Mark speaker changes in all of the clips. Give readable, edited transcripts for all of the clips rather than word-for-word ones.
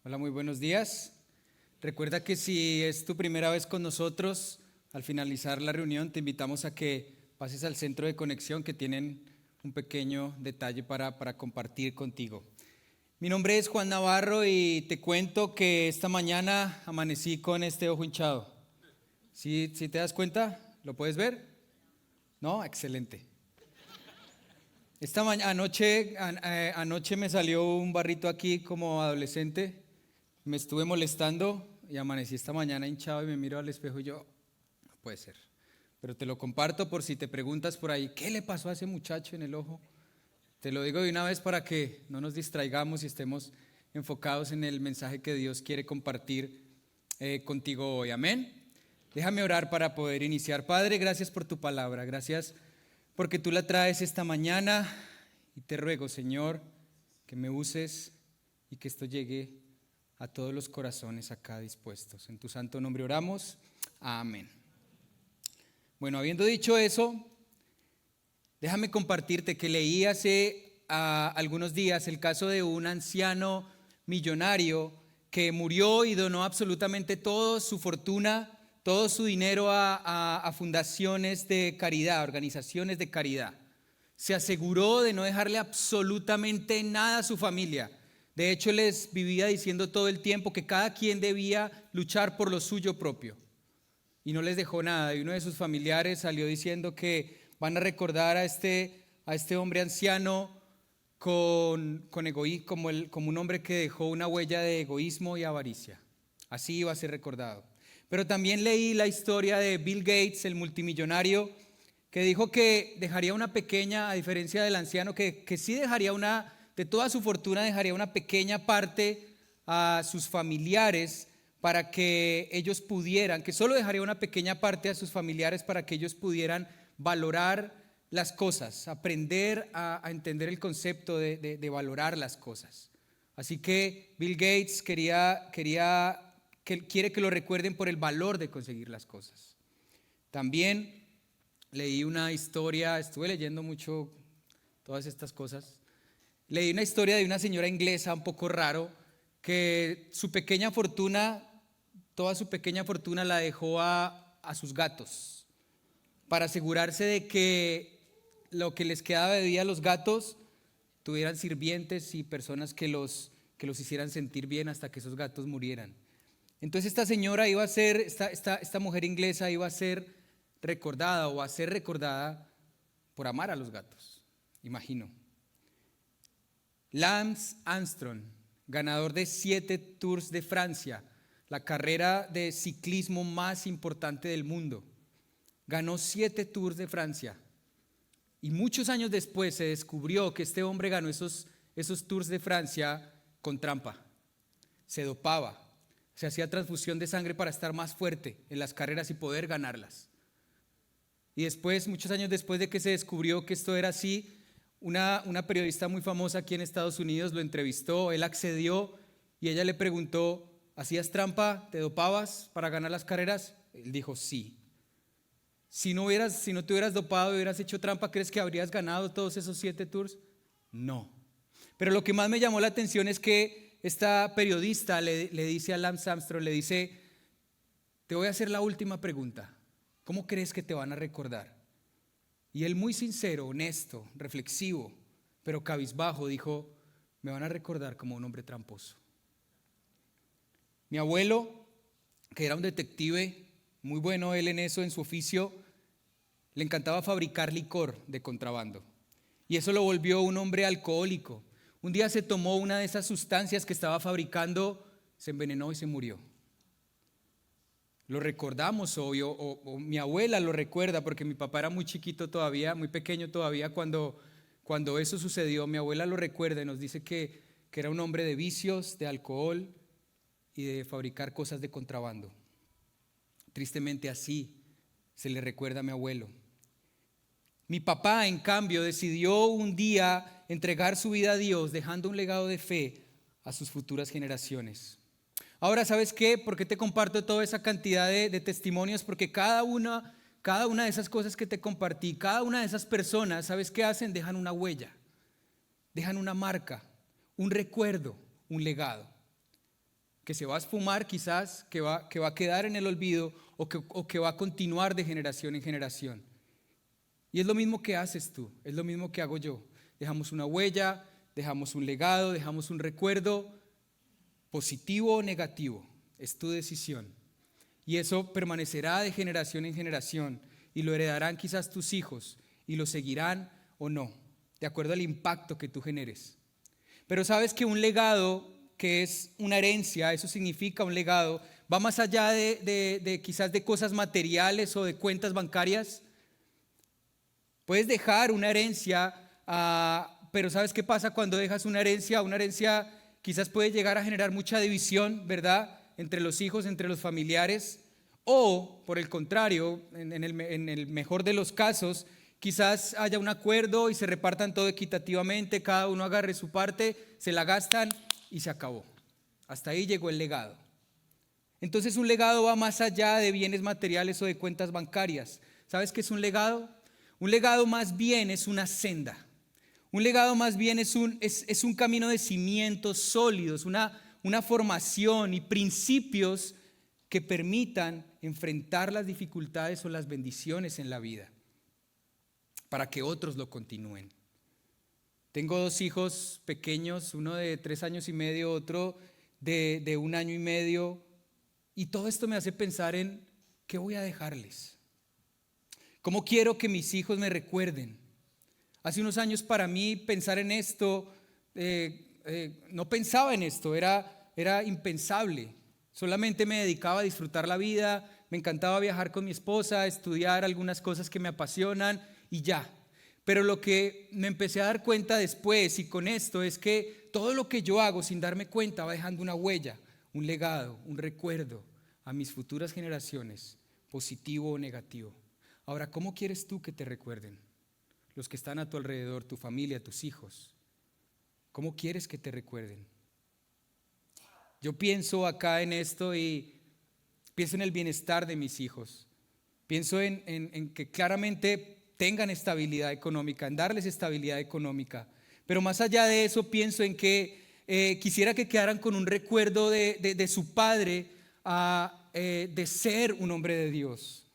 Speaker 1: Hola, muy buenos días. Recuerda que si es tu primera vez con nosotros, al finalizar la reunión te invitamos a que pases al centro de conexión que tienen un pequeño detalle para compartir contigo. Mi nombre es Juan Navarro y te cuento que esta mañana amanecí con este ojo hinchado. ¿Sí te das cuenta? ¿Lo puedes ver? ¿No? Excelente. Anoche me salió un barrito aquí como adolescente. Me estuve molestando y amanecí esta mañana hinchado y me miro al espejo y yo, no puede ser. Pero te lo comparto por si te preguntas por ahí, ¿qué le pasó a ese muchacho en el ojo? Te lo digo de una vez para que no nos distraigamos y estemos enfocados en el mensaje que Dios quiere compartir contigo hoy. Amén. Déjame orar para poder iniciar. Padre, gracias por tu palabra. Gracias porque tú la traes esta mañana y te ruego, Señor, que me uses y que esto llegue a todos los corazones acá dispuestos. En tu santo nombre oramos. Amén. Bueno, habiendo dicho eso, déjame compartirte que leí hace algunos días el caso de un anciano millonario que murió y donó absolutamente toda su fortuna, todo su dinero a fundaciones de caridad, organizaciones de caridad. Se aseguró de no dejarle absolutamente nada a su familia. De hecho, les vivía diciendo todo el tiempo que cada quien debía luchar por lo suyo propio. Y no les dejó nada. Y uno de sus familiares salió diciendo que van a recordar a este hombre anciano con egoísmo, como un hombre que dejó una huella de egoísmo y avaricia. Así iba a ser recordado. Pero también leí la historia de Bill Gates, el multimillonario, que dijo que dejaría una pequeña, a diferencia del anciano, que sí dejaría de toda su fortuna dejaría una pequeña parte a sus familiares para que ellos pudieran, que solo dejaría una pequeña parte a sus familiares para que ellos pudieran valorar las cosas, aprender a entender el concepto de valorar las cosas. Así que Bill Gates quiere que lo recuerden por el valor de conseguir las cosas. También leí una historia, estuve leyendo mucho todas estas cosas. Leí una historia de una señora inglesa un poco raro que toda su pequeña fortuna la dejó a sus gatos para asegurarse de que lo que les quedaba de vida a los gatos tuvieran sirvientes y personas que los hicieran sentir bien hasta que esos gatos murieran. Entonces esta mujer inglesa iba a ser recordada o a ser recordada por amar a los gatos, imagino. Lance Armstrong, ganador de 7 Tours de Francia, la carrera de ciclismo más importante del mundo. Ganó 7 Tours de Francia. Y muchos años después se descubrió que este hombre ganó esos Tours de Francia con trampa. Se dopaba, se hacía transfusión de sangre para estar más fuerte en las carreras y poder ganarlas. Y después, muchos años después de que se descubrió que esto era así, una periodista muy famosa aquí en Estados Unidos lo entrevistó, él accedió y ella le preguntó, ¿hacías trampa? ¿Te dopabas para ganar las carreras? Él dijo, sí. Si no te hubieras dopado y hubieras hecho trampa, ¿crees que habrías ganado todos esos 7 tours? No. Pero lo que más me llamó la atención es que esta periodista le dice a Lance Armstrong, le dice, te voy a hacer la última pregunta. ¿Cómo crees que te van a recordar? Y él muy sincero, honesto, reflexivo, pero cabizbajo dijo, me van a recordar como un hombre tramposo. Mi abuelo, que era un detective, muy bueno él en eso, en su oficio, le encantaba fabricar licor de contrabando. Y eso lo volvió un hombre alcohólico. Un día se tomó una de esas sustancias que estaba fabricando, se envenenó y se murió. Lo recordamos hoy, o mi abuela lo recuerda, porque mi papá era muy chiquito todavía, muy pequeño todavía cuando eso sucedió. Mi abuela lo recuerda y nos dice que era un hombre de vicios, de alcohol y de fabricar cosas de contrabando. Tristemente así se le recuerda a mi abuelo. Mi papá, en cambio, decidió un día entregar su vida a Dios, dejando un legado de fe a sus futuras generaciones. Ahora, ¿sabes qué? ¿Por qué te comparto toda esa cantidad de testimonios? Porque cada una de esas cosas que te compartí, cada una de esas personas, ¿sabes qué hacen? Dejan una huella, dejan una marca, un recuerdo, un legado. que se va a esfumar quizás, que va a quedar en el olvido o que va a continuar de generación en generación. Y es lo mismo que haces tú, es lo mismo que hago yo. Dejamos una huella, dejamos un legado, dejamos un recuerdo, positivo o negativo, es tu decisión. Y eso permanecerá de generación en generación y lo heredarán quizás tus hijos y lo seguirán o no, de acuerdo al impacto que tú generes. Pero sabes que un legado, que es una herencia, eso significa un legado, va más allá de quizás de cosas materiales o de cuentas bancarias. Puedes dejar una herencia, pero ¿sabes qué pasa cuando dejas una herencia? Una herencia quizás puede llegar a generar mucha división, ¿verdad?, entre los hijos, entre los familiares, o por el contrario, en el mejor de los casos, quizás haya un acuerdo y se repartan todo equitativamente, cada uno agarre su parte, se la gastan y se acabó. Hasta ahí llegó el legado. Entonces un legado va más allá de bienes materiales o de cuentas bancarias. ¿Sabes qué es un legado? Un legado más bien es una senda. Un legado más bien es un camino de cimientos sólidos, una formación y principios que permitan enfrentar las dificultades o las bendiciones en la vida para que otros lo continúen. Tengo 2 hijos pequeños, uno de 3 años y medio, otro de 1 año y medio, y todo esto me hace pensar en ¿qué voy a dejarles? ¿Cómo quiero que mis hijos me recuerden? Hace unos años para mí pensar en esto, no pensaba en esto, era impensable. Solamente me dedicaba a disfrutar la vida, me encantaba viajar con mi esposa, estudiar algunas cosas que me apasionan y ya. Pero lo que me empecé a dar cuenta después y con esto es que todo lo que yo hago sin darme cuenta va dejando una huella, un legado, un recuerdo a mis futuras generaciones, positivo o negativo. Ahora, ¿cómo quieres tú que te recuerden? Los que están a tu alrededor, tu familia, tus hijos. ¿Cómo quieres que te recuerden? Yo pienso acá en esto y pienso en el bienestar de mis hijos. Pienso en que claramente tengan estabilidad económica, en darles estabilidad económica. Pero más allá de eso, pienso en que quisiera que quedaran con un recuerdo de su padre, de ser un hombre de Dios.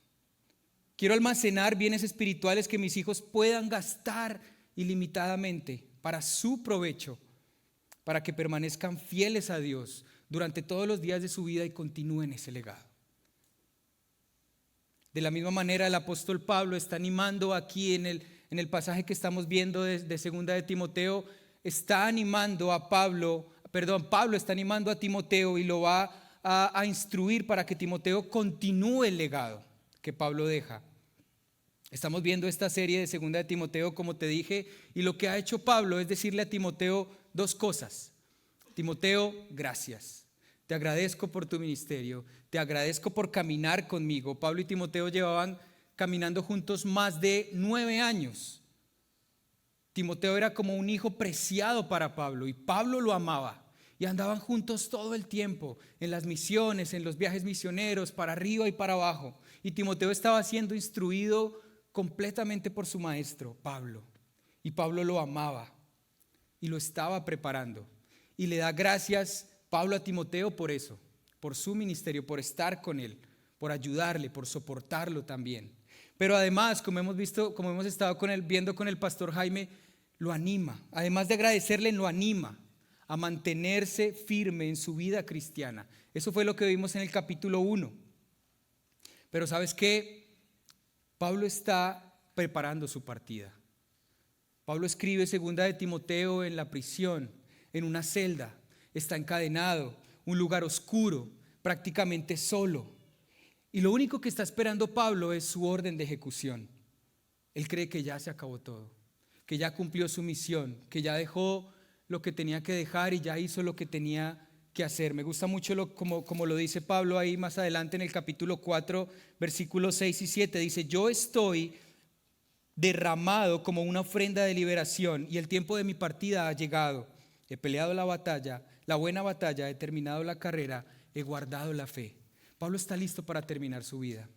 Speaker 1: Quiero almacenar bienes espirituales que mis hijos puedan gastar ilimitadamente para su provecho, para que permanezcan fieles a Dios durante todos los días de su vida y continúen ese legado. De la misma manera, el apóstol Pablo está animando aquí en el pasaje que estamos viendo de segunda de Timoteo, está animando a Pablo está animando a Timoteo y lo va a instruir para que Timoteo continúe el legado que Pablo deja. Estamos viendo esta serie de segunda de Timoteo, como te dije, y lo que ha hecho Pablo es decirle a Timoteo 2 cosas. Timoteo, gracias. Te agradezco por tu ministerio, te agradezco por caminar conmigo. Pablo y Timoteo llevaban caminando juntos más de 9 años. Timoteo era como un hijo preciado para Pablo y Pablo lo amaba. Y andaban juntos todo el tiempo, en las misiones, en los viajes misioneros, para arriba y para abajo. Y Timoteo estaba siendo instruido completamente por su maestro, Pablo. Y Pablo lo amaba y lo estaba preparando. Y le da gracias Pablo a Timoteo por eso, por su ministerio, por estar con él, por ayudarle, por soportarlo también. Pero además, como hemos estado viendo con el pastor Jaime, lo anima. Además de agradecerle, lo anima a mantenerse firme en su vida cristiana. Eso fue lo que vimos en el capítulo 1. Pero ¿sabes qué? Pablo está preparando su partida. Pablo escribe segunda de Timoteo en la prisión, en una celda, está encadenado, un lugar oscuro, prácticamente solo. Y lo único que está esperando Pablo es su orden de ejecución. Él cree que ya se acabó todo, que ya cumplió su misión, que ya dejó lo que tenía que dejar y ya hizo lo que tenía que hacer. Me gusta mucho como lo dice Pablo ahí más adelante en el capítulo 4, versículos 6 y 7. Dice, yo estoy derramado como una ofrenda de liberación y el tiempo de mi partida ha llegado. He peleado la batalla, la buena batalla, he terminado la carrera, he guardado la fe. Pablo está listo para terminar su vida.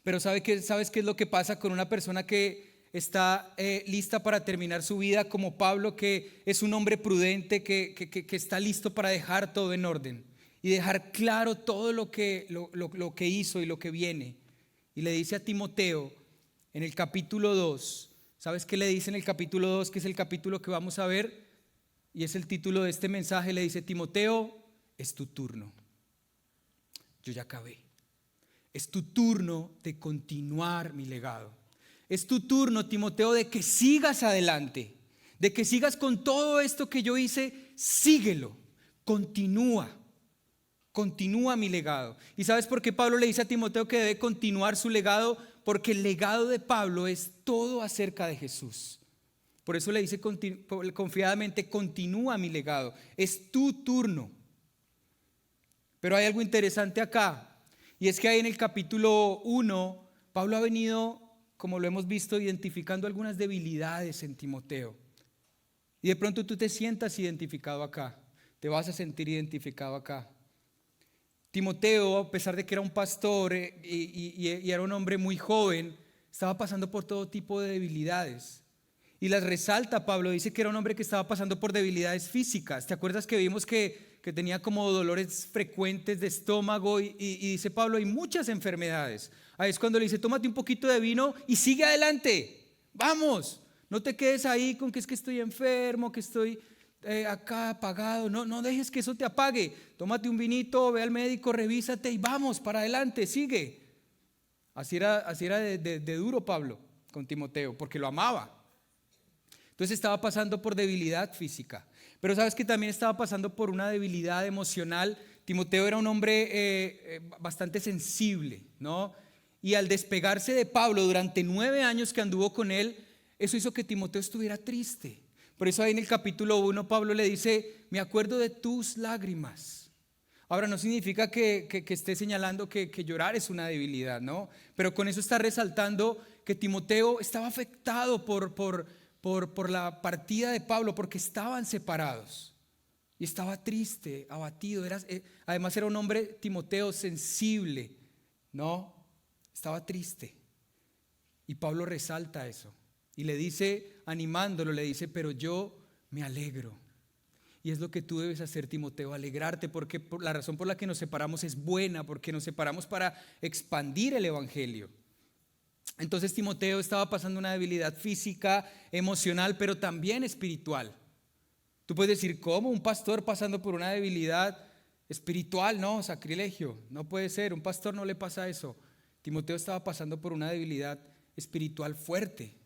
Speaker 1: Pero ¿sabes qué es lo que pasa con una persona que está lista para terminar su vida como Pablo, que es un hombre prudente, que está listo para dejar todo en orden? y dejar claro todo lo que hizo y lo que viene. Y le dice a Timoteo en el capítulo 2, ¿sabes qué le dice en el capítulo 2, que es el capítulo que vamos a ver? Y es el título de este mensaje. Le dice: Timoteo, es tu turno. Yo ya acabé. Es tu turno de continuar mi legado. Es tu turno, Timoteo, de que sigas adelante, de que sigas con todo esto que yo hice. Síguelo, continúa mi legado. ¿Y sabes por qué Pablo le dice a Timoteo que debe continuar su legado? Porque el legado de Pablo es todo acerca de Jesús. Por eso le dice confiadamente: continúa mi legado. Es tu turno. Pero hay algo interesante acá, y es que ahí en el capítulo 1, Pablo ha venido, como lo hemos visto, identificando algunas debilidades en Timoteo. Y de pronto tú te sientas identificado acá, te vas a sentir identificado acá. Timoteo, a pesar de que era un pastor y era un hombre muy joven, estaba pasando por todo tipo de debilidades. Y las resalta Pablo, dice que era un hombre que estaba pasando por debilidades físicas. ¿Te acuerdas que vimos que tenía como dolores frecuentes de estómago? Y dice Pablo, hay muchas enfermedades. Ahí es cuando le dice: tómate un poquito de vino y sigue adelante. Vamos, no te quedes ahí con que es que estoy enfermo, que estoy acá apagado. No dejes que eso te apague. Tómate un vinito, ve al médico, revísate y vamos para adelante, sigue. Así era de duro Pablo con Timoteo, porque lo amaba. Entonces estaba pasando por debilidad física, pero sabes que también estaba pasando por una debilidad emocional. Timoteo era un hombre bastante sensible, ¿no? Y al despegarse de Pablo durante 9 años que anduvo con él, eso hizo que Timoteo estuviera triste. Por eso ahí en el capítulo 1 Pablo le dice: me acuerdo de tus lágrimas. Ahora, no significa que esté señalando que llorar es una debilidad, ¿no? Pero con eso está resaltando que Timoteo estaba afectado por la partida de Pablo, porque estaban separados y estaba triste, abatido. Además era un hombre, Timoteo, sensible, ¿no? Estaba triste. Y Pablo resalta eso y le dice, animándolo, le dice: pero yo me alegro. Y es lo que tú debes hacer, Timoteo, alegrarte, porque la razón por la que nos separamos es buena, porque nos separamos para expandir el evangelio. Entonces Timoteo estaba pasando una debilidad física, emocional, pero también espiritual. Tú puedes decir: ¿cómo? ¿Un pastor pasando por una debilidad espiritual? No, sacrilegio, no puede ser, un pastor no le pasa eso. Timoteo estaba pasando por una debilidad espiritual fuerte.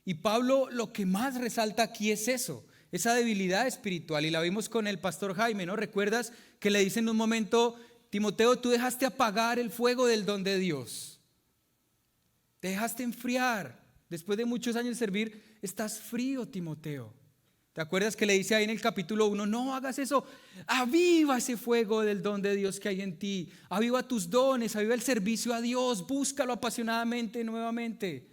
Speaker 1: Y Pablo lo que más resalta aquí es eso, esa debilidad espiritual. Y la vimos con el pastor Jaime, ¿no? ¿Recuerdas que le dice en un momento: Timoteo, tú dejaste apagar el fuego del don de Dios? Te dejaste enfriar. Después de muchos años de servir, estás frío, Timoteo. ¿Te acuerdas que le dice ahí en el capítulo 1? No hagas eso. Aviva ese fuego del don de Dios que hay en ti. Aviva tus dones, aviva el servicio a Dios. Búscalo apasionadamente nuevamente.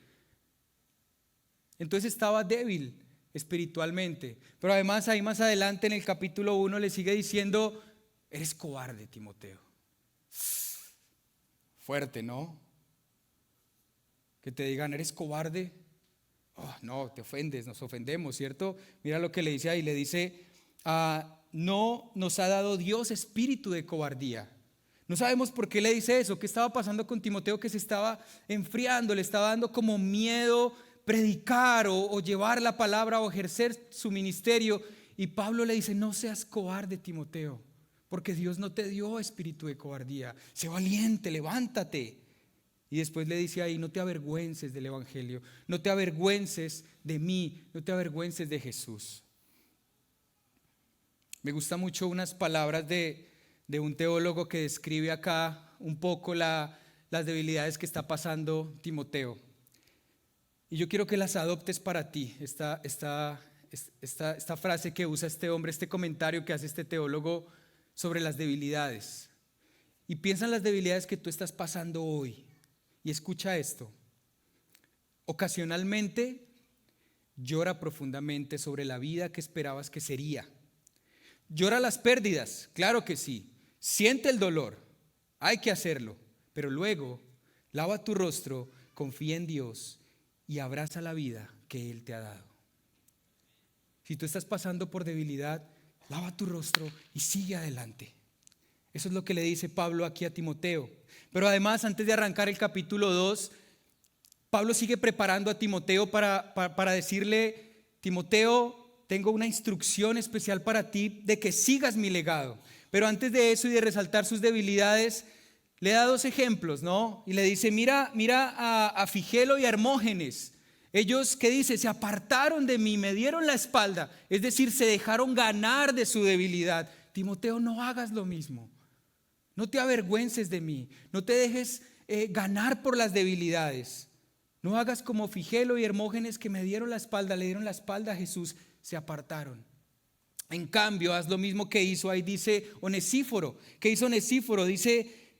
Speaker 1: Entonces estaba débil espiritualmente. Pero además ahí más adelante en el capítulo 1 le sigue diciendo: eres cobarde, Timoteo. Fuerte, ¿no? Que te digan: eres cobarde. Oh, no, te ofendes, nos ofendemos, ¿cierto? Mira lo que le dice ahí, le dice: no nos ha dado Dios espíritu de cobardía. No sabemos por qué le dice eso. ¿Qué estaba pasando con Timoteo? Que se estaba enfriando, le estaba dando como miedo predicar o llevar la palabra o ejercer su ministerio. Y Pablo le dice: no seas cobarde, Timoteo, porque Dios no te dio espíritu de cobardía. Sé valiente, levántate. Y después le dice ahí: no te avergüences del evangelio, no te avergüences de mí, no te avergüences de Jesús. Me gusta mucho unas palabras de un teólogo que describe acá un poco las debilidades que está pasando Timoteo. Y yo quiero que las adoptes para ti, esta frase que usa este hombre, este comentario que hace este teólogo sobre las debilidades. Y piensa en las debilidades que tú estás pasando hoy. Y escucha esto: ocasionalmente llora profundamente sobre la vida que esperabas que sería. Llora las pérdidas, claro que sí. Siente el dolor, hay que hacerlo. Pero luego lava tu rostro, confía en Dios y abraza la vida que Él te ha dado. Si tú estás pasando por debilidad, lava tu rostro y sigue adelante. Eso es lo que le dice Pablo aquí a Timoteo. Pero además, antes de arrancar el capítulo 2, Pablo sigue preparando a Timoteo para decirle: Timoteo, tengo una instrucción especial para ti de que sigas mi legado. Pero antes de eso y de resaltar sus debilidades, le da dos ejemplos, ¿no? Y le dice: mira a Figelo y a Hermógenes. Ellos, ¿qué dice? Se apartaron de mí, me dieron la espalda. Es decir, se dejaron ganar de su debilidad. Timoteo, no hagas lo mismo. No te avergüences de mí. No te dejes ganar por las debilidades. No hagas como Figelo y Hermógenes, que me dieron la espalda, le dieron la espalda a Jesús, se apartaron. En cambio, haz lo mismo que hizo, ahí dice Onesíforo. ¿Qué hizo Onesíforo? Dice: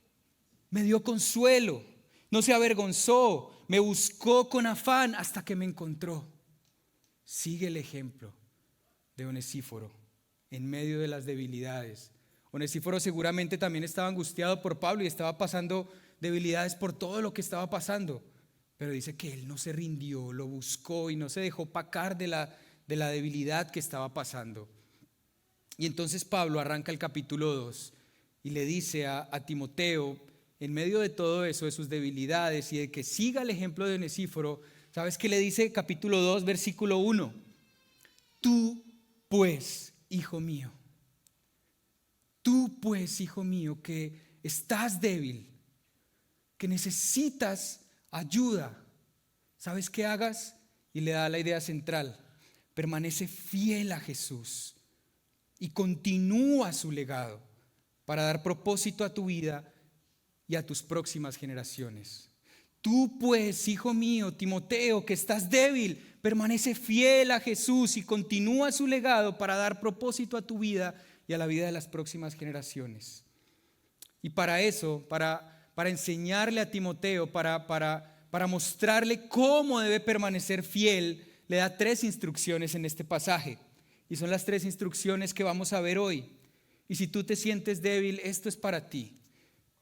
Speaker 1: me dio consuelo, no se avergonzó, me buscó con afán hasta que me encontró. Sigue el ejemplo de Onesíforo en medio de las debilidades. Onesíforo seguramente también estaba angustiado por Pablo y estaba pasando debilidades por todo lo que estaba pasando. Pero dice que él no se rindió, lo buscó y no se dejó opacar de la debilidad que estaba pasando. Y entonces Pablo arranca el capítulo 2 y le dice a Timoteo, en medio de todo eso, de sus debilidades y de que siga el ejemplo de Onesíforo, ¿sabes qué le dice? Capítulo 2, versículo 1. Tú pues, hijo mío, que estás débil, que necesitas ayuda, ¿sabes qué hagas? Y le da la idea central: permanece fiel a Jesús y continúa su legado para dar propósito a tu vida y a tus próximas generaciones. Tú pues, hijo mío, Timoteo, que estás débil, permanece fiel a Jesús y continúa su legado para dar propósito a tu vida y a la vida de las próximas generaciones. Y para eso, para enseñarle a Timoteo, para mostrarle cómo debe permanecer fiel, le da 3 instrucciones en este pasaje. Y son las 3 instrucciones que vamos a ver hoy. Y si tú te sientes débil, esto es para ti.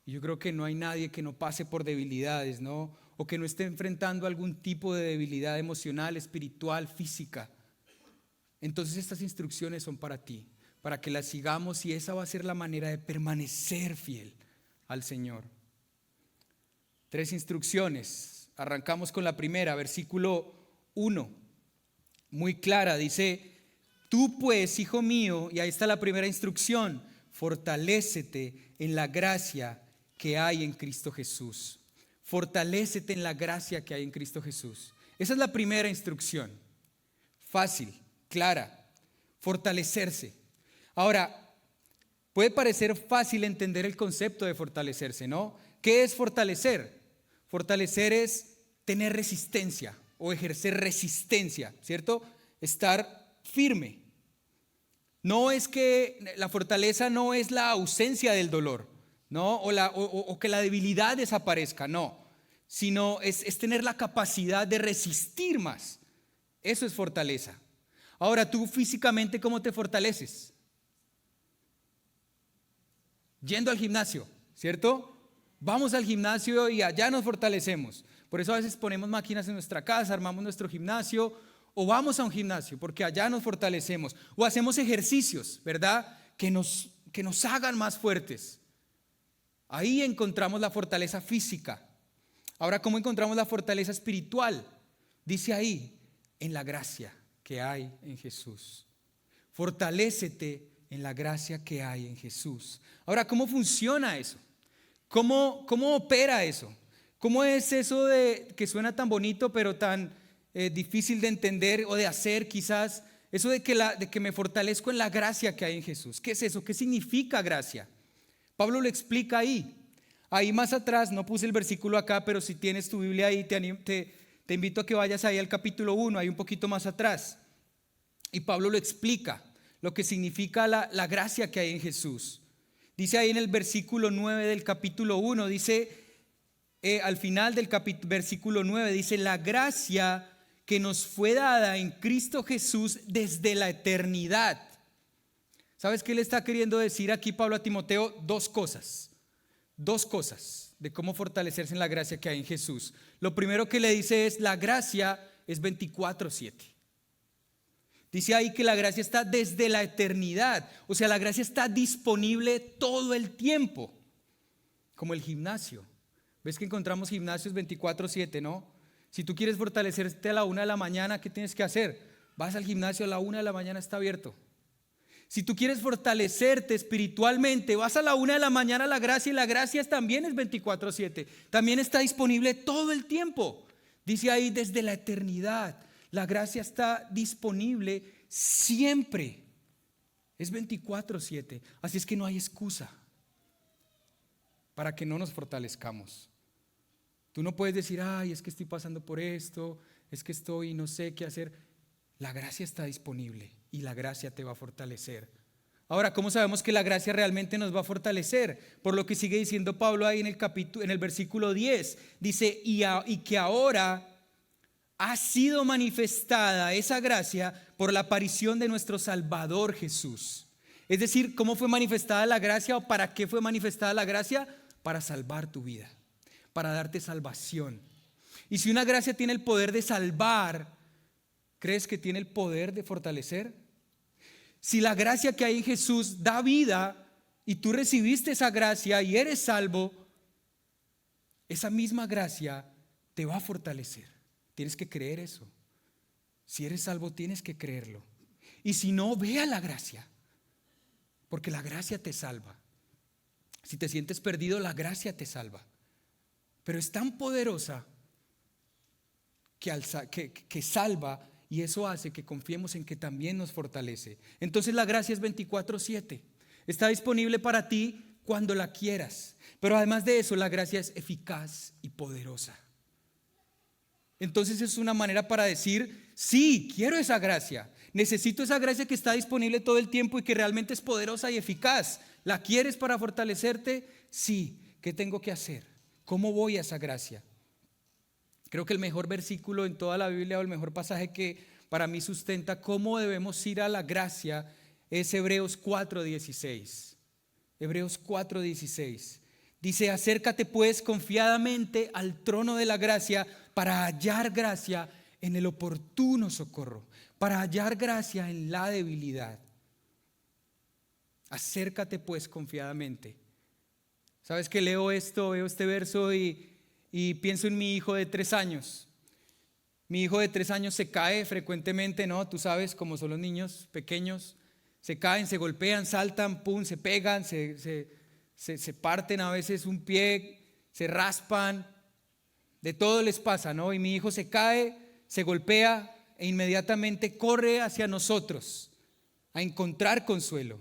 Speaker 1: Y yo creo que no hay nadie que no pase por debilidades, ¿no? O que no esté enfrentando algún tipo de debilidad emocional, espiritual, física. Entonces estas instrucciones son para ti, para que las sigamos, y esa va a ser la manera de permanecer fiel al Señor. 3 instrucciones. Arrancamos con la primera, versículo 1. Muy clara, dice: tú pues, hijo mío, y ahí está la primera instrucción: fortalécete en la gracia que hay en Cristo Jesús. Fortalécete en la gracia que hay en Cristo Jesús. Esa es la primera instrucción. Fácil, clara. Fortalecerse. Ahora, puede parecer fácil entender el concepto de fortalecerse, ¿no? ¿Qué es fortalecer? Fortalecer es tener resistencia o ejercer resistencia, ¿cierto? Estar firme. No es que la fortaleza no es la ausencia del dolor, ¿no? O que la debilidad desaparezca, no. Sino es tener la capacidad de resistir más. Eso es fortaleza. Ahora, tú físicamente, ¿cómo te fortaleces? Yendo al gimnasio, ¿cierto? Vamos al gimnasio y allá nos fortalecemos. Por eso a veces ponemos máquinas en nuestra casa, armamos nuestro gimnasio, o vamos a un gimnasio porque allá nos fortalecemos. O hacemos ejercicios, ¿verdad? Que nos hagan más fuertes. Ahí encontramos la fortaleza física. Ahora, ¿cómo encontramos la fortaleza espiritual? Dice ahí: en la gracia que hay en Jesús. Fortalécete en la gracia que hay en Jesús. Ahora, ¿cómo funciona eso? ¿Cómo opera eso? ¿Cómo es eso de que suena tan bonito pero tan difícil de entender o de hacer quizás? Eso de que me fortalezco en la gracia que hay en Jesús. ¿Qué es eso? ¿Qué significa gracia? Pablo lo explica ahí. Ahí más atrás, no puse el versículo acá, pero si tienes tu Biblia ahí, te invito a que vayas ahí al capítulo 1, ahí un poquito más atrás. Y Pablo lo explica, lo que significa la gracia que hay en Jesús. Dice ahí en el versículo 9 del capítulo 1, dice, al final del versículo 9, dice: la gracia que nos fue dada en Cristo Jesús desde la eternidad. ¿Sabes qué le está queriendo decir aquí Pablo a Timoteo? Dos cosas de cómo fortalecerse en la gracia que hay en Jesús. Lo primero que le dice es: la gracia es 24/7. Dice ahí que la gracia está desde la eternidad. O sea, la gracia está disponible todo el tiempo. Como el gimnasio. ¿Ves que encontramos gimnasios 24/7, no? Si tú quieres fortalecerte a la 1 de la mañana, ¿qué tienes que hacer? Vas al gimnasio a la 1 de la mañana, está abierto. Si tú quieres fortalecerte espiritualmente, vas a la 1 de la mañana a la gracia, y la gracia también es 24/7. También está disponible todo el tiempo. Dice ahí desde la eternidad. La gracia está disponible siempre. Es 24/7. Así es que no hay excusa para que no nos fortalezcamos. Tú no puedes decir, ay, es que estoy pasando por esto, es que estoy no sé qué hacer. La gracia está disponible y la gracia te va a fortalecer. Ahora, ¿cómo sabemos que la gracia realmente nos va a fortalecer? Por lo que sigue diciendo Pablo ahí en el versículo 10. Dice, y que ahora ha sido manifestada esa gracia por la aparición de nuestro Salvador Jesús. Es decir, ¿cómo fue manifestada la gracia o para qué fue manifestada la gracia? Para salvar tu vida, para darte salvación. Y si una gracia tiene el poder de salvar, ¿crees que tiene el poder de fortalecer? Si la gracia que hay en Jesús da vida y tú recibiste esa gracia y eres salvo, esa misma gracia te va a fortalecer. Tienes que creer eso. Si eres salvo, tienes que creerlo. Y si no, ve a la gracia, porque la gracia te salva. Si te sientes perdido, la gracia te salva. Pero es tan poderosa que salva, y eso hace que confiemos en que también nos fortalece. Entonces la gracia es 24/7. Está disponible para ti cuando la quieras. Pero además de eso, la gracia es eficaz y poderosa. Entonces es una manera para decir, sí, quiero esa gracia. Necesito esa gracia que está disponible todo el tiempo y que realmente es poderosa y eficaz. ¿La quieres para fortalecerte? Sí. ¿Qué tengo que hacer? ¿Cómo voy a esa gracia? Creo que el mejor versículo en toda la Biblia, o el mejor pasaje que para mí sustenta cómo debemos ir a la gracia, es Hebreos 4:16. Hebreos 4:16. Dice, acércate pues confiadamente al trono de la gracia para hallar gracia en el oportuno socorro, para hallar gracia en la debilidad. Acércate pues confiadamente. ¿Sabes que leo esto, veo este verso y pienso en mi hijo de 3 años? Mi hijo de 3 años se cae frecuentemente, ¿no? Tú sabes cómo son los niños pequeños. Se caen, se golpean, saltan, pum, se pegan, se parten a veces un pie, se raspan. De todo les pasa, ¿no? Y mi hijo se cae, se golpea e inmediatamente corre hacia nosotros a encontrar consuelo.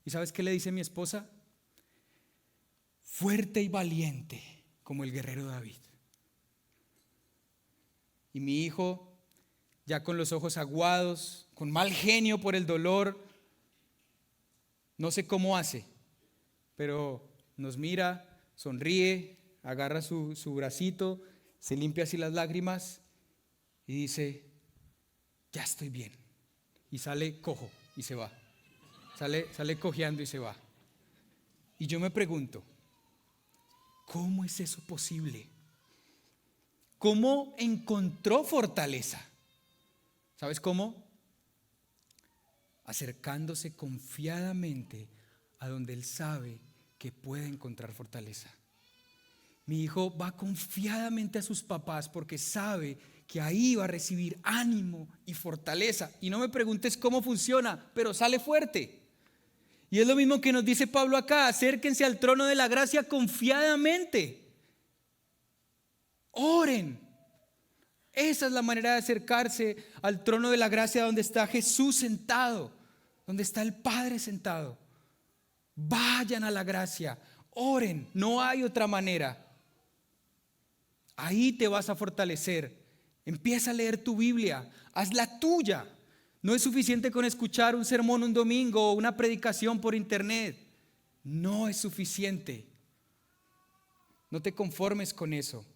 Speaker 1: ¿Y sabes qué le dice mi esposa? Fuerte y valiente como el guerrero David. Y mi hijo, ya con los ojos aguados, con mal genio por el dolor, no sé cómo hace, pero nos mira, sonríe, agarra su bracito, se limpia así las lágrimas y dice, ya estoy bien. Y sale cojo y se va. Sale cojeando y se va. Y yo me pregunto, ¿cómo es eso posible? ¿Cómo encontró fortaleza? ¿Sabes cómo? Acercándose confiadamente a donde él sabe que puede encontrar fortaleza. Mi hijo va confiadamente a sus papás porque sabe que ahí va a recibir ánimo y fortaleza. Y no me preguntes cómo funciona, pero sale fuerte. Y es lo mismo que nos dice Pablo acá, acérquense al trono de la gracia confiadamente. Oren. Esa es la manera de acercarse al trono de la gracia donde está Jesús sentado, donde está el Padre sentado. Vayan a la gracia, oren, no hay otra manera. Ahí te vas a fortalecer. Empieza a leer tu Biblia, haz la tuya. No es suficiente con escuchar un sermón un domingo o una predicación por internet. No es suficiente. No te conformes con eso.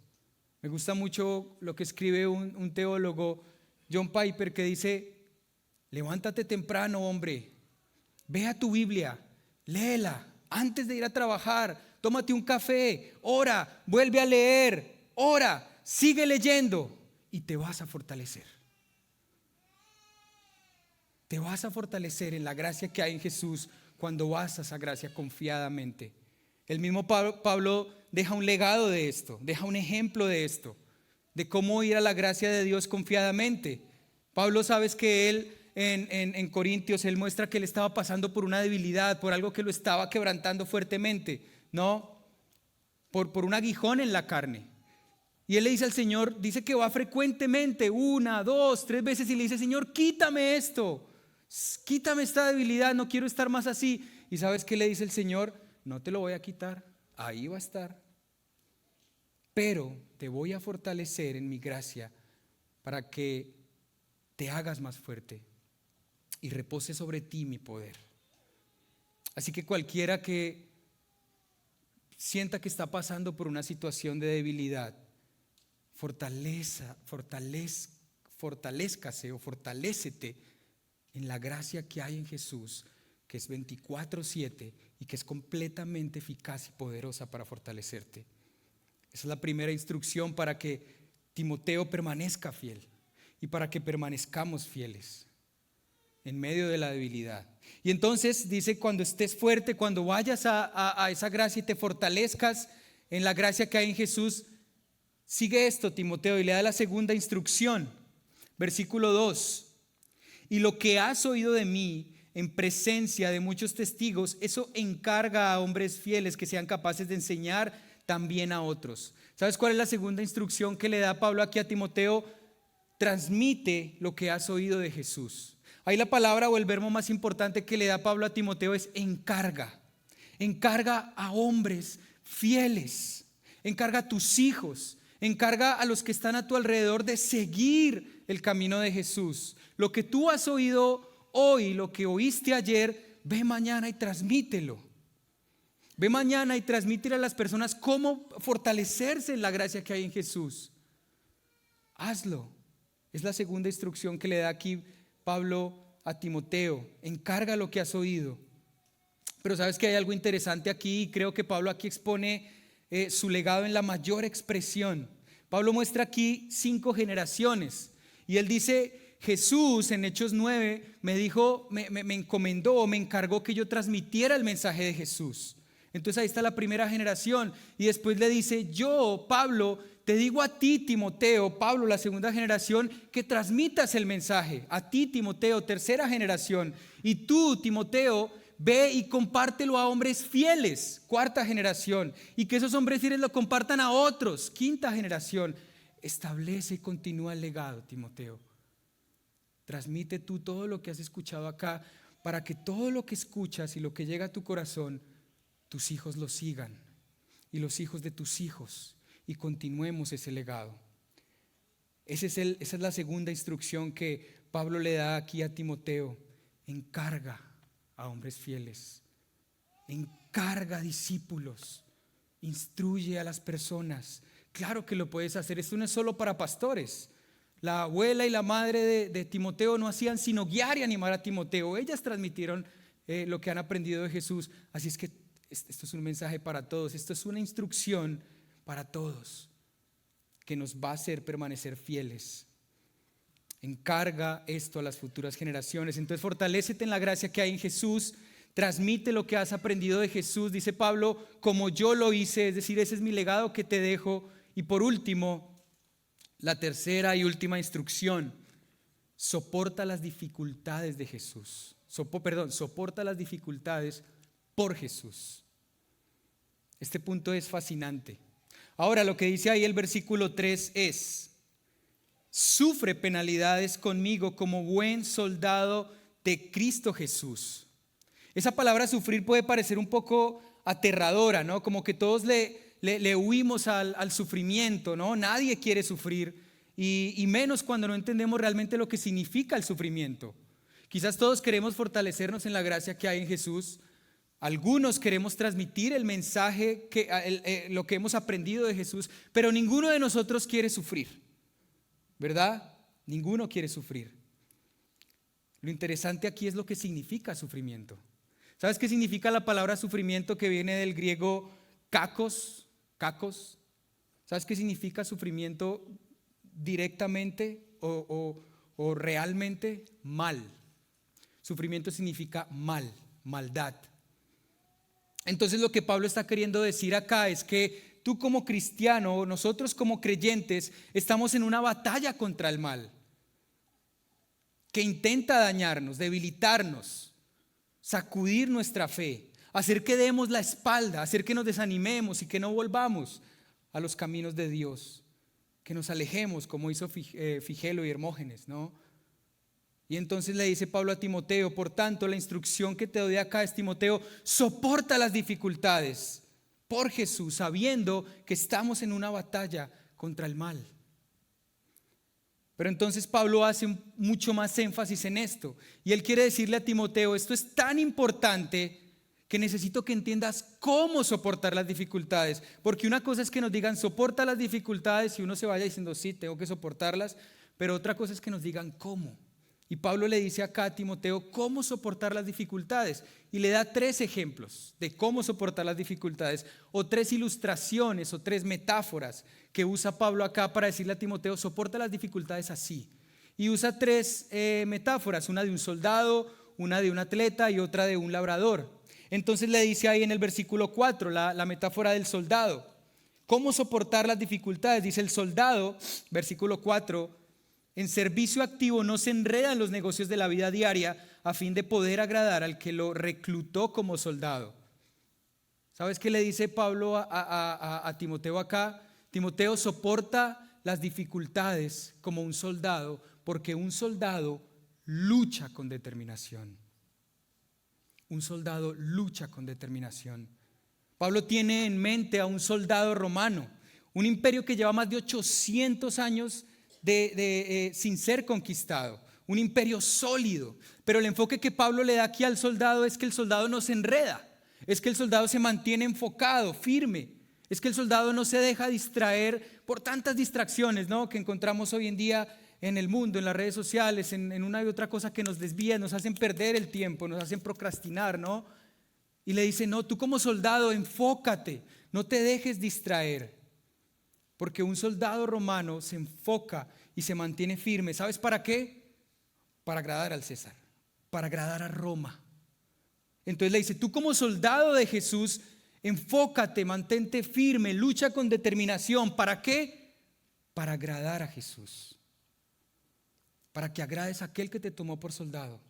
Speaker 1: Me gusta mucho lo que escribe un teólogo, John Piper, que dice, levántate temprano, hombre, ve a tu Biblia, léela antes de ir a trabajar, tómate un café, ora, vuelve a leer, ora, sigue leyendo y te vas a fortalecer. Te vas a fortalecer en la gracia que hay en Jesús cuando vas a esa gracia confiadamente. El mismo Pablo deja un legado de esto, deja un ejemplo de esto, de cómo ir a la gracia de Dios confiadamente. Pablo, sabes que él en Corintios, él muestra que él estaba pasando por una debilidad, por algo que lo estaba quebrantando fuertemente, ¿no? Por un aguijón en la carne. Y él le dice al Señor, dice que va frecuentemente, 1, 2, 3 veces, y le dice: Señor, quítame esto, quítame esta debilidad, no quiero estar más así. ¿Y sabes qué le dice el Señor? No te lo voy a quitar, ahí va a estar, pero te voy a fortalecer en mi gracia para que te hagas más fuerte y repose sobre ti mi poder. Así que cualquiera que sienta que está pasando por una situación de debilidad, fortalézcase o fortalécete en la gracia que hay en Jesús, que es 24/7 y que es completamente eficaz y poderosa para fortalecerte. Esa es la primera instrucción para que Timoteo permanezca fiel y para que permanezcamos fieles en medio de la debilidad. Y entonces dice: cuando estés fuerte, cuando vayas a esa gracia y te fortalezcas en la gracia que hay en Jesús, sigue esto, Timoteo, y le da la segunda instrucción, versículo 2: y lo que has oído de mí en presencia de muchos testigos, eso encarga a hombres fieles que sean capaces de enseñar también a otros. ¿Sabes cuál es la segunda instrucción que le da Pablo aquí a Timoteo? Transmite lo que has oído de Jesús. Ahí la palabra o el verbo más importante que le da Pablo a Timoteo es encarga. Encarga a hombres fieles, encarga a tus hijos, encarga a los que están a tu alrededor de seguir el camino de Jesús. Lo que tú has oído hoy, lo que oíste ayer, ve mañana y transmítelo. Ve mañana y transmítele a las personas cómo fortalecerse en la gracia que hay en Jesús. Hazlo. Es la segunda instrucción que le da aquí Pablo a Timoteo. Encarga lo que has oído. Pero sabes que hay algo interesante aquí, y creo que Pablo aquí expone su legado en la mayor expresión. Pablo muestra aquí 5 generaciones y él dice: Jesús en Hechos 9 me dijo, me encomendó, me encargó que yo transmitiera el mensaje de Jesús. Entonces ahí está la primera generación, y después le dice: yo, Pablo, te digo a ti, Timoteo, Pablo, la segunda generación, que transmitas el mensaje. A ti, Timoteo, tercera generación, y tú, Timoteo, ve y compártelo a hombres fieles, cuarta generación, y que esos hombres fieles lo compartan a otros, quinta generación. Establece y continúa el legado, Timoteo. Transmite tú todo lo que has escuchado acá, para que todo lo que escuchas y lo que llega a tu corazón, tus hijos lo sigan, y los hijos de tus hijos, y continuemos ese legado. Esa es la segunda instrucción que Pablo le da aquí a Timoteo. Encarga a hombres fieles, encarga discípulos, instruye a las personas. Claro que lo puedes hacer. Esto no es solo para pastores. La abuela y la madre de Timoteo no hacían sino guiar y animar a Timoteo. Ellas transmitieron lo que han aprendido de Jesús. Así es que esto es un mensaje para todos. Esto es una instrucción para todos que nos va a hacer permanecer fieles. Encarga esto a las futuras generaciones. Entonces fortalécete en la gracia que hay en Jesús. Transmite lo que has aprendido de Jesús, dice Pablo, como yo lo hice. Es decir, ese es mi legado que te dejo. Y por último, la tercera y última instrucción: soporta las dificultades de Jesús. Soporta las dificultades por Jesús. Este punto es fascinante. Ahora, lo que dice ahí el versículo 3 es: sufre penalidades conmigo como buen soldado de Cristo Jesús. Esa palabra sufrir puede parecer un poco aterradora, ¿no? Como que todos le huimos al sufrimiento, ¿no? Nadie quiere sufrir, y menos cuando no entendemos realmente lo que significa el sufrimiento. Quizás todos queremos fortalecernos en la gracia que hay en Jesús. Algunos queremos transmitir el mensaje, lo que hemos aprendido de Jesús, pero ninguno de nosotros quiere sufrir, ¿verdad? Ninguno quiere sufrir. Lo interesante aquí es lo que significa sufrimiento. ¿Sabes qué significa la palabra sufrimiento, que viene del griego kakos? ¿Sabes qué significa sufrimiento directamente o realmente? Mal. Sufrimiento significa mal, maldad. Entonces lo que Pablo está queriendo decir acá es que tú como cristiano, nosotros como creyentes, estamos en una batalla contra el mal que intenta dañarnos, debilitarnos, sacudir nuestra fe, hacer que demos la espalda, hacer que nos desanimemos y que no volvamos a los caminos de Dios, que nos alejemos como hizo Figelo y Hermógenes, ¿no? Y entonces le dice Pablo a Timoteo, por tanto, la instrucción que te doy acá es, Timoteo, soporta las dificultades por Jesús, sabiendo que estamos en una batalla contra el mal. Pero entonces Pablo hace mucho más énfasis en esto. Y él quiere decirle a Timoteo, esto es tan importante que necesito que entiendas cómo soportar las dificultades. Porque una cosa es que nos digan, soporta las dificultades y uno se vaya diciendo, sí, tengo que soportarlas. Pero otra cosa es que nos digan cómo. Y Pablo le dice acá a Timoteo cómo soportar las dificultades y le da 3 ejemplos de cómo soportar las dificultades o 3 ilustraciones o 3 metáforas que usa Pablo acá para decirle a Timoteo soporta las dificultades así. Y usa 3 metáforas, una de un soldado, una de un atleta y otra de un labrador. Entonces le dice ahí en el versículo 4 la metáfora del soldado. ¿Cómo soportar las dificultades? Dice el soldado, versículo 4, en servicio activo no se enreda en los negocios de la vida diaria a fin de poder agradar al que lo reclutó como soldado. ¿Sabes qué le dice Pablo a Timoteo acá? Timoteo, soporta las dificultades como un soldado, porque un soldado lucha con determinación. Un soldado lucha con determinación. Pablo tiene en mente a un soldado romano, un imperio que lleva más de 800 años sin ser conquistado, un imperio sólido. Pero el enfoque que Pablo le da aquí al soldado es que el soldado no se enreda, es que el soldado se mantiene enfocado, firme, es que el soldado no se deja distraer por tantas distracciones, ¿no?, que encontramos hoy en día en el mundo, en las redes sociales, en una y otra cosa que nos desvían, nos hacen perder el tiempo, nos hacen procrastinar, ¿no? Y le dice, no, tú como soldado enfócate, no te dejes distraer. Porque un soldado romano se enfoca y se mantiene firme. ¿Sabes para qué? Para agradar al César, para agradar a Roma. Entonces le dice, tú como soldado de Jesús, enfócate, mantente firme, lucha con determinación. ¿Para qué? Para agradar a Jesús. Para que agrades a aquel que te tomó por soldado.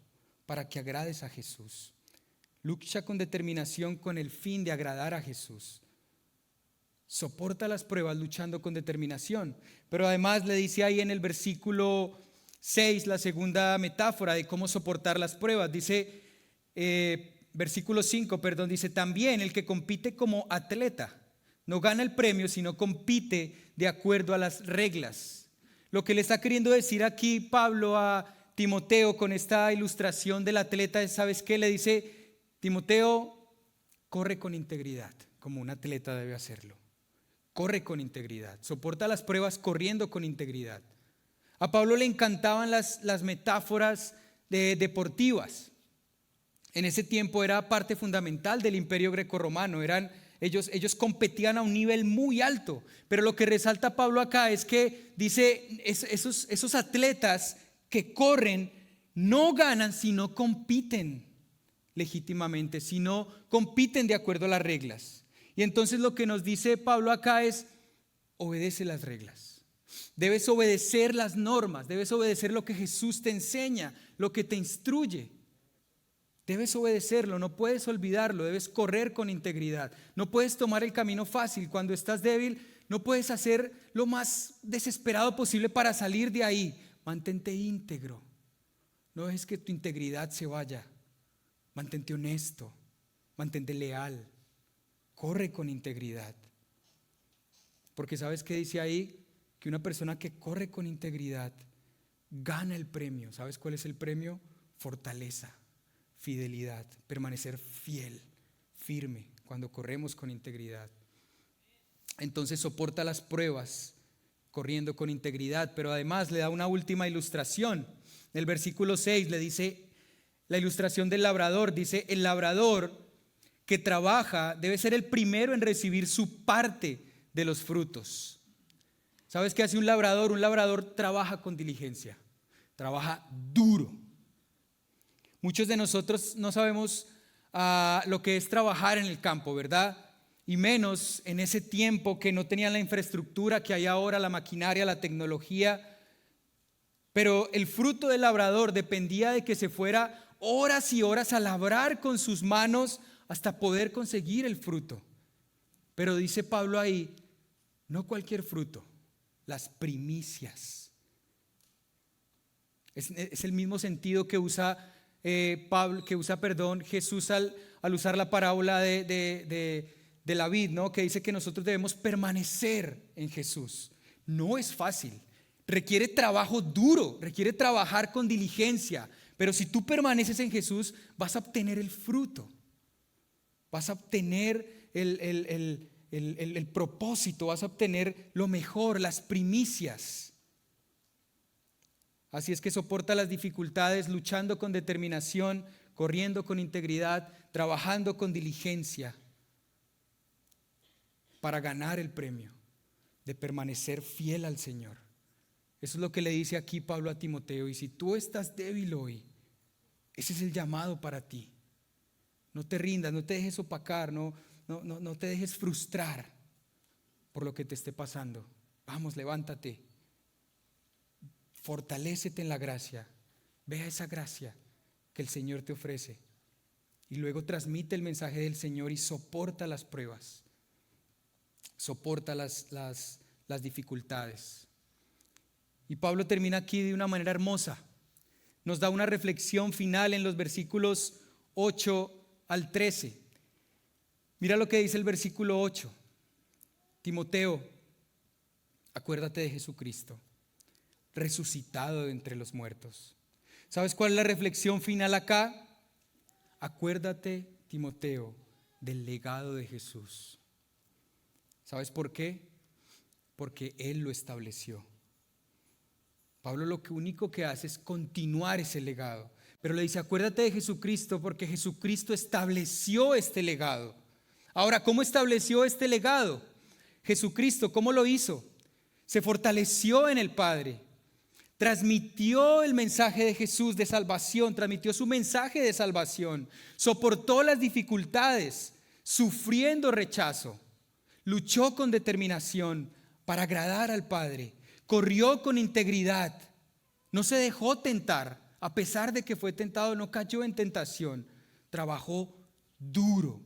Speaker 1: Para que agrades a Jesús. Lucha con determinación con el fin de agradar a Jesús. Soporta las pruebas luchando con determinación. Pero además le dice ahí en el versículo 6 la segunda metáfora de cómo soportar las pruebas. Dice, versículo 5, perdón, dice, también el que compite como atleta no gana el premio, sino compite de acuerdo a las reglas. Lo que le está queriendo decir aquí Pablo a Timoteo con esta ilustración del atleta es, ¿sabes qué? Le dice, Timoteo, corre con integridad, como un atleta debe hacerlo. Corre con integridad, soporta las pruebas corriendo con integridad. A Pablo le encantaban las metáforas deportivas. En ese tiempo era parte fundamental del imperio grecorromano. Ellos competían a un nivel muy alto. Pero lo que resalta Pablo acá es que dice, esos atletas que corren no ganan, sino compiten legítimamente, sino compiten de acuerdo a las reglas. Y entonces lo que nos dice Pablo acá es, obedece las reglas. Debes obedecer las normas, debes obedecer lo que Jesús te enseña, lo que te instruye. Debes obedecerlo, no puedes olvidarlo, debes correr con integridad. No puedes tomar el camino fácil. Cuando estás débil, no puedes hacer lo más desesperado posible para salir de ahí. Mantente íntegro. No dejes que tu integridad se vaya. Mantente honesto, mantente leal. Corre con integridad. Porque ¿sabes qué dice ahí? Que una persona que corre con integridad gana el premio. ¿Sabes cuál es el premio? Fortaleza, fidelidad, permanecer fiel, firme cuando corremos con integridad. Entonces soporta las pruebas corriendo con integridad, pero además le da una última ilustración. En el versículo 6 le dice la ilustración del labrador. Dice, el labrador que trabaja debe ser el primero en recibir su parte de los frutos. ¿Sabes qué hace un labrador? Un labrador trabaja con diligencia, trabaja duro. Muchos de nosotros no sabemos lo que es trabajar en el campo, ¿verdad? Y menos en ese tiempo que no tenían la infraestructura que hay ahora, la maquinaria, la tecnología. Pero el fruto del labrador dependía de que se fuera horas y horas a labrar con sus manos hasta poder conseguir el fruto. Pero dice Pablo ahí, no cualquier fruto, las primicias. Es el mismo sentido que usa Jesús al usar la parábola de la vid, ¿no? Que dice que nosotros debemos permanecer en Jesús. No es fácil, requiere trabajo duro, requiere trabajar con diligencia, pero si tú permaneces en Jesús vas a obtener el fruto, vas a obtener el propósito, vas a obtener lo mejor, las primicias. Así es que soporta las dificultades luchando con determinación, corriendo con integridad, trabajando con diligencia para ganar el premio de permanecer fiel al Señor. Eso es lo que le dice aquí Pablo a Timoteo. Y si tú estás débil hoy, ese es el llamado para ti. No te rindas, no te dejes opacar, no te dejes frustrar por lo que te esté pasando. Vamos, levántate. Fortalécete en la gracia. Vea esa gracia que el Señor te ofrece. Y luego transmite el mensaje del Señor y soporta las pruebas. Soporta las dificultades. Y Pablo termina aquí de una manera hermosa. Nos da una reflexión final en los versículos 8 al 13. Mira lo que dice el versículo 8. Timoteo, acuérdate de Jesucristo, resucitado de entre los muertos. ¿Sabes cuál es la reflexión final acá? Acuérdate, Timoteo, del legado de Jesús. ¿Sabes por qué? Porque Él lo estableció. Pablo lo único que hace es continuar ese legado. Pero le dice, acuérdate de Jesucristo porque Jesucristo estableció este legado. Ahora, ¿cómo estableció este legado? Jesucristo, ¿cómo lo hizo? Se fortaleció en el Padre. Transmitió el mensaje de Jesús de salvación, transmitió su mensaje de salvación. Soportó las dificultades, sufriendo rechazo. Luchó con determinación para agradar al Padre. Corrió con integridad. No se dejó tentar. A pesar de que fue tentado, no cayó en tentación. Trabajó duro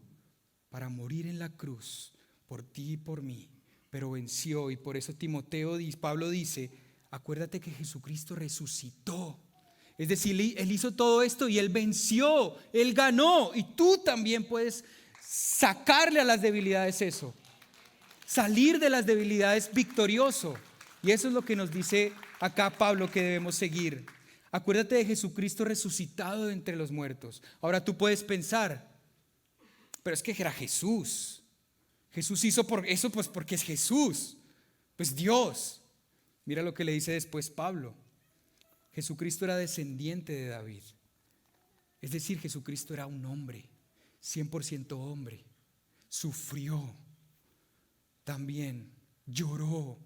Speaker 1: para morir en la cruz por ti y por mí. Pero venció, y por eso Pablo dice, acuérdate que Jesucristo resucitó. Es decir, Él hizo todo esto y Él venció, Él ganó. Y tú también puedes sacarle a las debilidades eso. Salir de las debilidades victorioso. Y eso es lo que nos dice acá Pablo que debemos seguir. Acuérdate de Jesucristo resucitado de entre los muertos. Ahora tú puedes pensar, pero es que era Jesús. Jesús hizo por eso pues porque es Jesús. Pues Dios. Mira lo que le dice después Pablo. Jesucristo era descendiente de David. Es decir, Jesucristo era un hombre, 100% hombre. Sufrió. También lloró.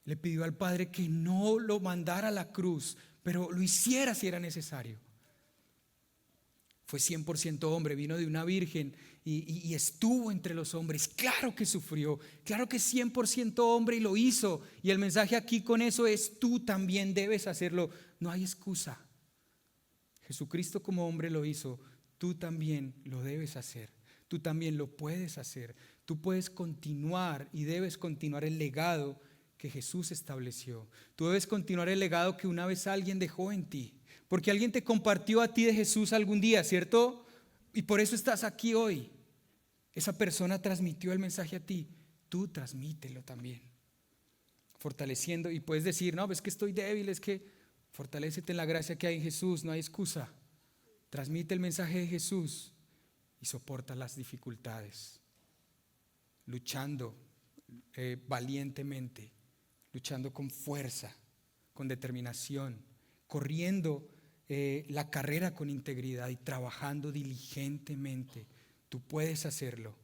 Speaker 1: Le pidió al Padre que no lo mandara a la cruz, pero lo hiciera si era necesario. Fue 100% hombre, vino de una virgen y estuvo entre los hombres. Claro que sufrió, claro que 100% hombre y lo hizo. Y el mensaje aquí con eso es: tú también debes hacerlo. No hay excusa. Jesucristo como hombre lo hizo, tú también lo debes hacer. Tú también lo puedes hacer. Tú puedes continuar y debes continuar el legado que Jesús estableció. Tú debes continuar el legado que una vez alguien dejó en ti. Porque alguien te compartió a ti de Jesús algún día, ¿cierto? Y por eso estás aquí hoy. Esa persona transmitió el mensaje a ti. Tú transmítelo también. Fortaleciendo, y puedes decir, no, es que estoy débil, es que fortalécete en la gracia que hay en Jesús, no hay excusa. Transmite el mensaje de Jesús y soporta las dificultades. Luchando valientemente, luchando con fuerza, con determinación, corriendo la carrera con integridad y trabajando diligentemente. Tú puedes hacerlo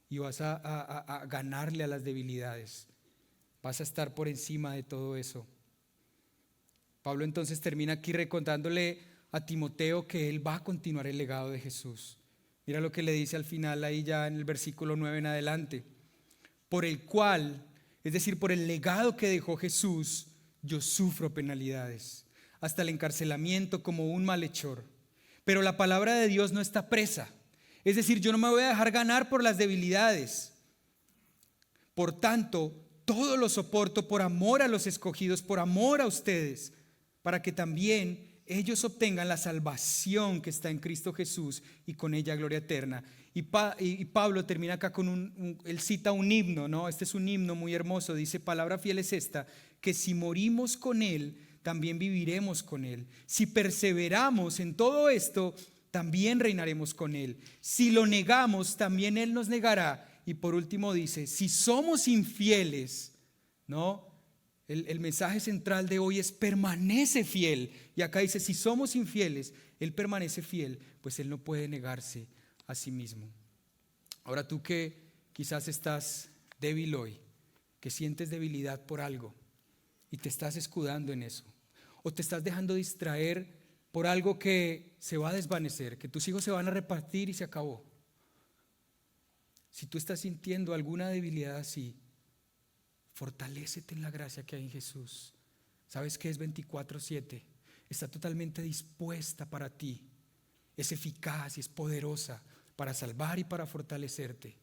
Speaker 1: y vas a ganarle a las debilidades. Vas a estar por encima de todo eso. Pablo entonces termina aquí recontándole a Timoteo que él va a continuar el legado de Jesús. Mira lo que le dice al final ahí ya en el versículo 9 en adelante. Por el cual, es decir, por el legado que dejó Jesús, yo sufro penalidades, hasta el encarcelamiento como un malhechor. Pero la palabra de Dios no está presa. Es decir, yo no me voy a dejar ganar por las debilidades. Por tanto, todo lo soporto por amor a los escogidos, por amor a ustedes, para que también ellos obtengan la salvación que está en Cristo Jesús y con ella gloria eterna. Y Pablo termina acá con él cita un himno, ¿no? Este es un himno muy hermoso, dice: palabra fiel es esta, que si morimos con él, también viviremos con él. Si perseveramos en todo esto, también reinaremos con él. Si lo negamos, también él nos negará. Y por último dice: si somos infieles, ¿no? El mensaje central de hoy es permanece fiel. Y acá dice: si somos infieles, él permanece fiel, pues él no puede negarse a sí mismo. Ahora tú que quizás estás débil hoy, que sientes debilidad por algo y te estás escudando en eso, o te estás dejando distraer por algo que se va a desvanecer, que tus hijos se van a repartir y se acabó. Si tú estás sintiendo alguna debilidad así, fortalécete en la gracia que hay en Jesús. ¿Sabes qué es 24/7? Está totalmente dispuesta para ti. Es eficaz y es poderosa para salvar y para fortalecerte.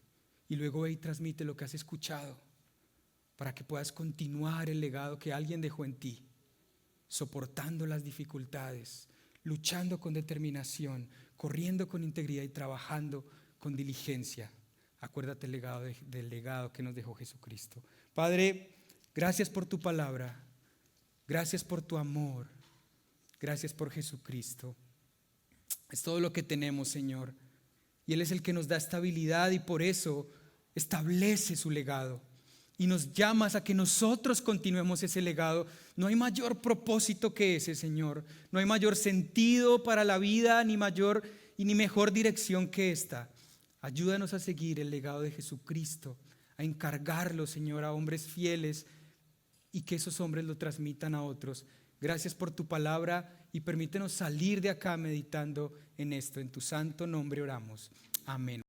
Speaker 1: Y luego ve y transmite lo que has escuchado para que puedas continuar el legado que alguien dejó en ti, soportando las dificultades, luchando con determinación, corriendo con integridad y trabajando con diligencia. Acuérdate del legado que nos dejó Jesucristo. Padre, gracias por tu palabra, gracias por tu amor, gracias por Jesucristo. Es todo lo que tenemos, Señor, y Él es el que nos da estabilidad y por eso establece su legado y nos llamas a que nosotros continuemos ese legado. No hay mayor propósito que ese, Señor. No hay mayor sentido para la vida, ni mayor y ni mejor dirección que esta. Ayúdanos a seguir el legado de Jesucristo, a encargarlo, Señor, a hombres fieles y que esos hombres lo transmitan a otros. Gracias por tu palabra y permítenos salir de acá meditando en esto. En tu santo nombre oramos. Amén.